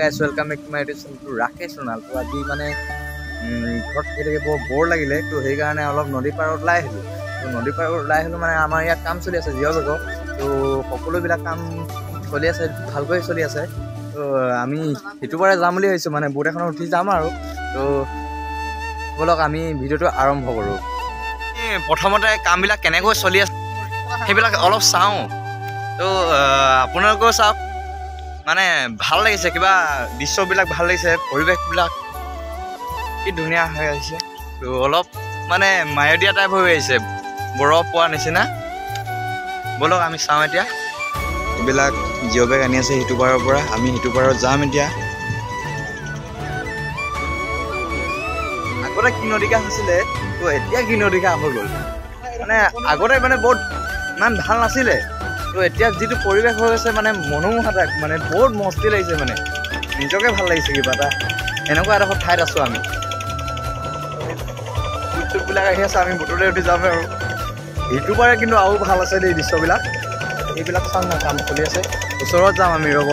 guys, welcome back to my channel to rakesh ronal. So আজি মানে ঘৰত কেতিয়াবা বৰ বৰ লাগিলে তো সেই কাৰণে অলপ নদী পাৰত ওলাই আহিলো। তো নদী পাৰত ওলাই আহিলো মানে আমাৰ ইয়াত কাম চলি আছে জিঅ'বেগো। তো সকলোবিলাক কাম চলি আছে ভালকৈ চলি আছে। তো আমি হিতুবাৰে যাম বুলি ভাবিছো মানে বোট এখন উঠি যাম আৰু। তো বলক আমি ভিডিঅ'টো আৰম্ভ কৰো। প্ৰথমতে কামবিলাক কেনেকৈ চলি আছে সেইবিলাক অলপ চাওঁ। তো আপোনালোকেও চাওক মানে ভাল লাগিছে কিবা দৃশ্যবিলাক ভাল লাগিছে পৰিৱেশবিলাক কি ধুনীয়া হৈ আহিছে। তো অলপ মানে মায়দিয়া টাইপ হৈ আহিছে বৰফ পোৱা নিচিনা। বলক আমি চাওঁ এতিয়া এইবিলাক জিঅ'বেগ আনি আছে সিটো পাৰৰ পৰা আমি সিটো পাৰত যাম এতিয়া। আগতে কি নদীকা হৈছিলে তো এতিয়া কি নদীকা হৈ গ'ল মানে আগতে মানে বহুত ইমান ভাল নাছিলে। তো এতিয়া যিটো পৰিৱেশ হৈ আছে মানে মনোমোহা টাইপ মানে বহুত মস্তি লাগিছে মানে নিজকে ভাল লাগিছে কিবা এটা এনেকুৱা এডোখৰ ঠাইত আছোঁ আমি। বুটবিলাক আহি আছে আমি বুটতে উঠি যাম আৰু সিটো পাৰে কিন্তু আৰু ভাল আছে দেই দৃশ্যবিলাক। এইবিলাক চাম না কাম চলি আছে ওচৰত যাম আমি ৰ'ব।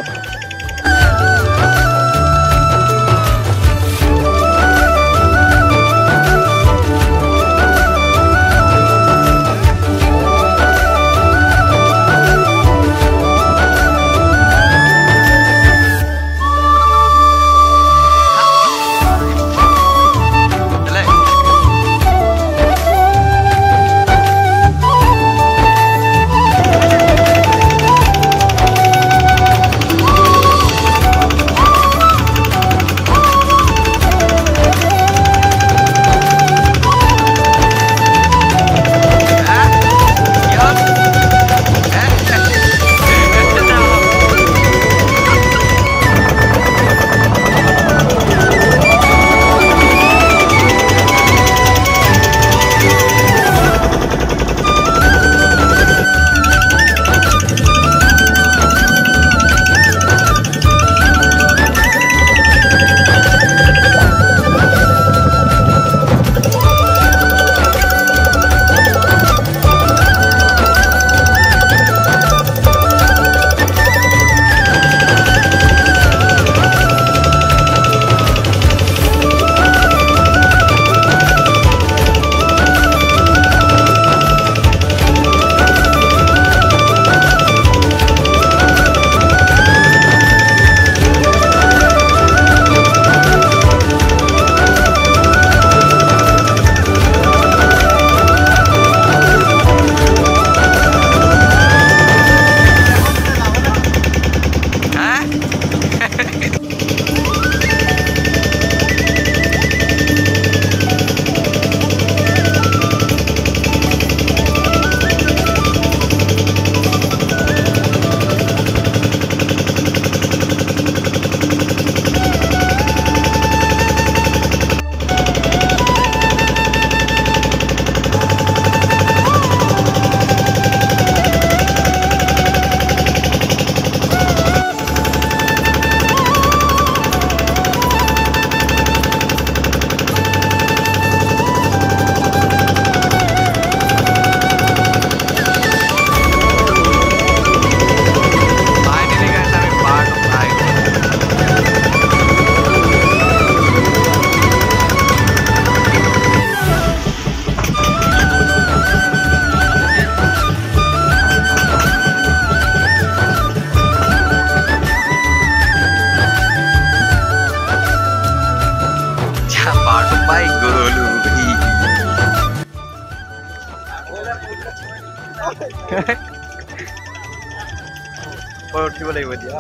উঠিব লাগিব এতিয়া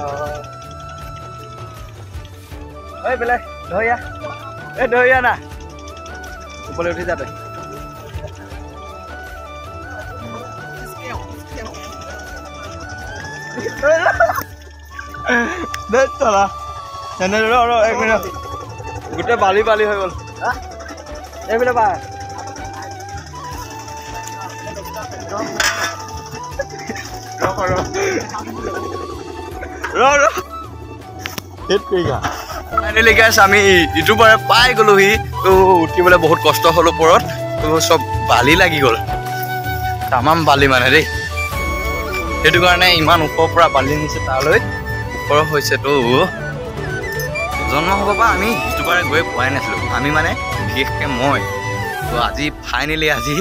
বেলেগ ধৰিয়া ধৰিয়া না ওপৰলৈ উঠি যাতে গোটেই বালি বালি হৈ গ'ল এইফালে পা ফাইনেলি গাইছ আমি ইটো পাৰে পাই গ'লোহি। তো উঠিবলৈ বহুত কষ্ট হ'ল ওপৰত তো চব বালি লাগি গ'ল তামাম বালি মানে দেই সেইটো কাৰণে ইমান ওপৰৰ পৰা বালি নিছে তালৈ ওপৰ হৈছে তো জন্ম হ'ব পৰা আমি ইউটিউবাৰে গৈ পোৱাই নাছিলোঁ আমি মানে বিশেষকৈ মই তো আজি ফাইনেলি আজি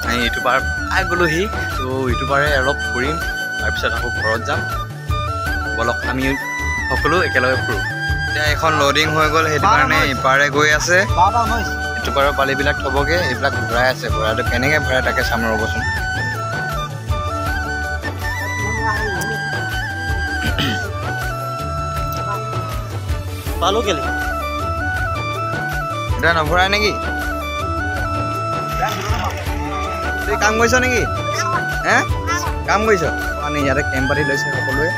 আমি ইউটিউবাৰ পাই গ'লোহি তো ইউটিউবাৰে অলপ ফুৰিম তাৰপিছত আকৌ ঘৰত যাম বলক আমি সকলো একেলগে ফুৰোঁ এতিয়া এখন লোডিং হৈ গ'ল সেইটো কাৰণে ইপাৰে গৈ আছে ইউটিউবাৰৰ পালিবিলাক থ'বগৈ এইবিলাক ভৰাই আছে ভৰাইটো কেনেকৈ ভৰাই তাকে চাম ৰ'বচোন পালো কেলে এটা নভৰাই নেকি তুই কাম কৰিছ নেকি হে কাম কৰিছ মানে ইয়াতে কেম্প পাতি লৈছে সকলোৱে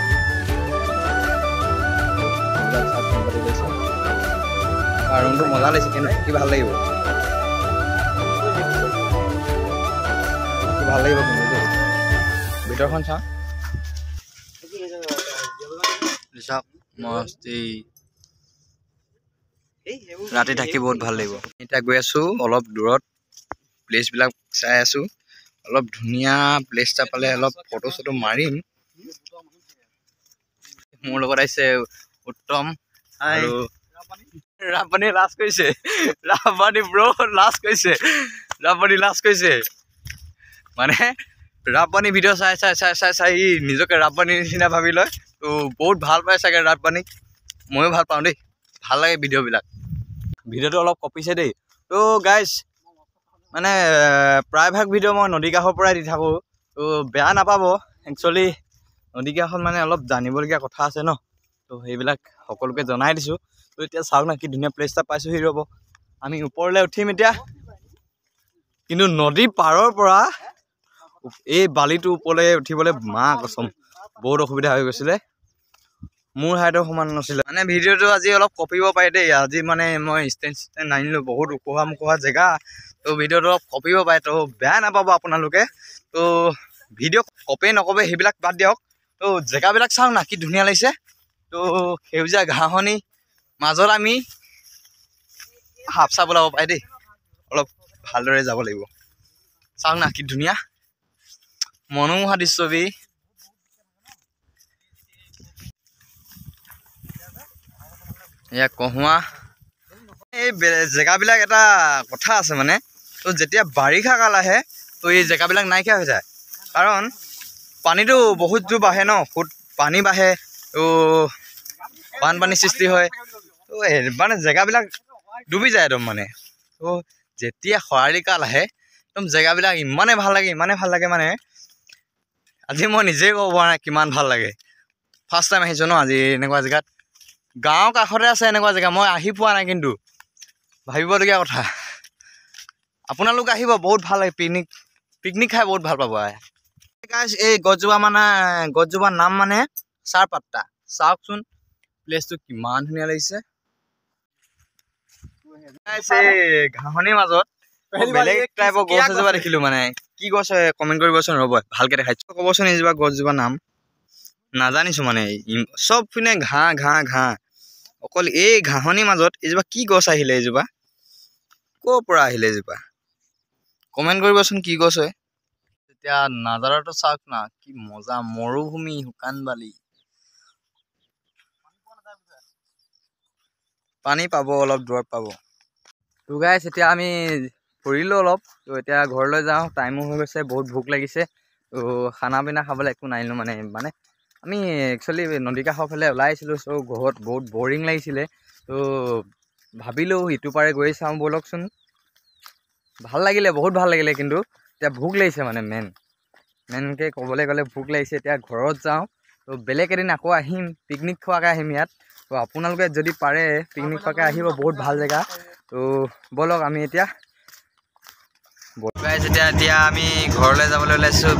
ৰুমটো মজা লাগিছে কিন্তু কি ভাল লাগিব কি ভাল লাগিব কিন্তু দেই ভিতৰখন চাওঁ চাওক মস্তি ৰাতি থাকি বহুত ভাল লাগিব এতিয়া গৈ আছোঁ অলপ দূৰত প্লেচবিলাক চাই আছোঁ অলপ ধুনীয়া প্লেচ এটা পালে অলপ ফটো চটো মাৰিম মোৰ লগত আহিছে উত্তম আৰু ৰাপানী লাজ কৰিছে ৰাপানী ব্ৰ লাজ কৰিছে ৰাপানী লাজ কৰিছে মানে ৰাপানী ভিডিঅ' চাই চাই চাই চাই চাই ই নিজকে ৰাপানীৰ নিচিনা ভাবি লয় তো বহুত ভাল পায় চাগে ৰাপানীক ময়ো ভাল পাওঁ দেই ভাল লাগে ভিডিঅ'টো অলপ কপিছে দেই তো গাইজ মানে প্ৰায়ভাগ ভিডিঅ' মই নদী কাষৰ পৰাই দি থাকোঁ তো বেয়া নাপাব একচুৱেলি নদী কাষত মানে অলপ জানিবলগীয়া কথা আছে ন তো সেইবিলাক সকলোকে জনাই দিছোঁ তো এতিয়া চাওক না কি ধুনীয়া প্লেচ এটা পাইছোঁহি ৰ'ব আমি ওপৰলৈ উঠিম এতিয়া কিন্তু নদী পাৰৰ পৰা এই বালিটো ওপৰলৈ উঠিবলৈ মা কচম বহুত অসুবিধা হৈ গৈছিলে মোৰ হাইটৰ সমান নাছিলে মানে ভিডিঅ'টো আজি অলপ কপিব পাৰে দেই আজি মানে মই ষ্টেণ্ড নানিলোঁ বহুত ওখোৱা জেগা তো ভিডিঅ'টো অলপ কপিব পাৰে তো বেয়া নাপাব আপোনালোকে তো ভিডিঅ' কপে নকপে সেইবিলাক বাদ দিয়ক তো জেগাবিলাক চাওক না কি ধুনীয়া লাগিছে তো সেউজীয়া ঘাঁহনি মাজত আমি সাপ চাপ ওলাব পাৰে দেই অলপ ভালদৰে যাব লাগিব চাওক না কি ধুনীয়া মনোমোহা দৃশ্যবি এয়া কহুৱা এই জেগাবিলাক এটা কথা আছে মানে তো যেতিয়া বাৰিষা কাল আহে তো এই জেগাবিলাক নাইকিয়া হৈ যায় কাৰণ পানীটো বহুত জোৰ বাঢ়ে ন ফুট পানী বাঢ়ে তো বানপানী সৃষ্টি হয় তো মানে জেগাবিলাক ডুবি যায় একদম মানে তো যেতিয়া খৰালি কাল আহে একদম জেগাবিলাক ইমানেই ভাল লাগে মানে আজি মই নিজেই ক'ব পৰা নাই কিমান ভাল লাগে ফাৰ্ষ্ট টাইম আহিছোঁ ন আজি এনেকুৱা জেগাত গাঁৱৰ কাষতে আছে এনেকুৱা জেগা মই আহি পোৱা নাই কিন্তু ভাবিবলগীয়া কথা আপোনালোক আহিব বহুত ভাল লাগে পিকনিক খাই বহুত ভাল পাব এই গছজোপাৰ নাম মানে চাহপাত্তা চাওকচোন প্লেচটো কিমান ধুনীয়া লাগিছে ঘাঁহনিৰ মাজত বেলেগ টাইপৰ গছ এজোপা দেখিলোঁ মানে কি গছ হয় কমেণ্ট কৰিবচোন ৰ'ব ভালকৈ দেখাইছোঁ ক'বচোন এইজোপা গছজোপা নাম নাজানিছোঁ মানে চব পিনে ঘাঁহ অকল এই ঘাঁহনিৰ মাজত এইজোপা কি গছ আহিলে এইজোপা ক'ৰ পৰা আহিলে এইজোপা কমেণ্ট কৰিবচোন কি গছ হয় এতিয়া নাজাৰাটো চাওক না কি মজা মৰুভূমি শুকান বালি পানী পাব অলপ দূৰত পাব তো গাইছ এতিয়া আমি ফুৰিলোঁ অলপ তো এতিয়া ঘৰলৈ যাওঁ টাইমো হৈ গৈছে বহুত ভোক লাগিছে তো খানা পিনা খাবলৈ একো নানিলোঁ মানে আমি একচুৱেলি নদী কাষৰ ফালে ওলাই আহিছিলোঁ চ' ঘৰত বহুত বৰিং লাগিছিলে তো ভাবিলোঁ ইটো পাৰে গৈ চাওঁ ব'লকচোন বহুত ভাল লাগিলে কিন্তু এতিয়া ভোক লাগিছে মানে মেইনকৈ ক'বলৈ গ'লে ভোক লাগিছে এতিয়া ঘৰত যাওঁ তো বেলেগ এদিন আকৌ আহিম পিকনিক খোৱাকৈ আহিম ইয়াত তো আপোনালোকে যদি পাৰে পিকনিক খোৱাকৈ আহিব বহুত ভাল জেগা তো ব'লক আমি এতিয়া এতিয়া আমি ঘৰলৈ যাবলৈ ওলাইছোঁ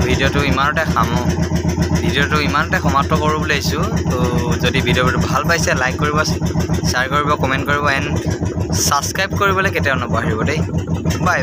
ভিডিঅ'টো ইমানতে সমাপ্ত কৰোঁ বুলি আহিছোঁ তো যদি ভিডিঅ'টো ভাল পাইছে লাইক কৰিব শ্বেয়াৰ কৰিব কমেণ্ট কৰিব এণ্ড ছাবস্ক্ৰাইব কৰিবলৈ কেতিয়াও নপাহৰিব দেই বাই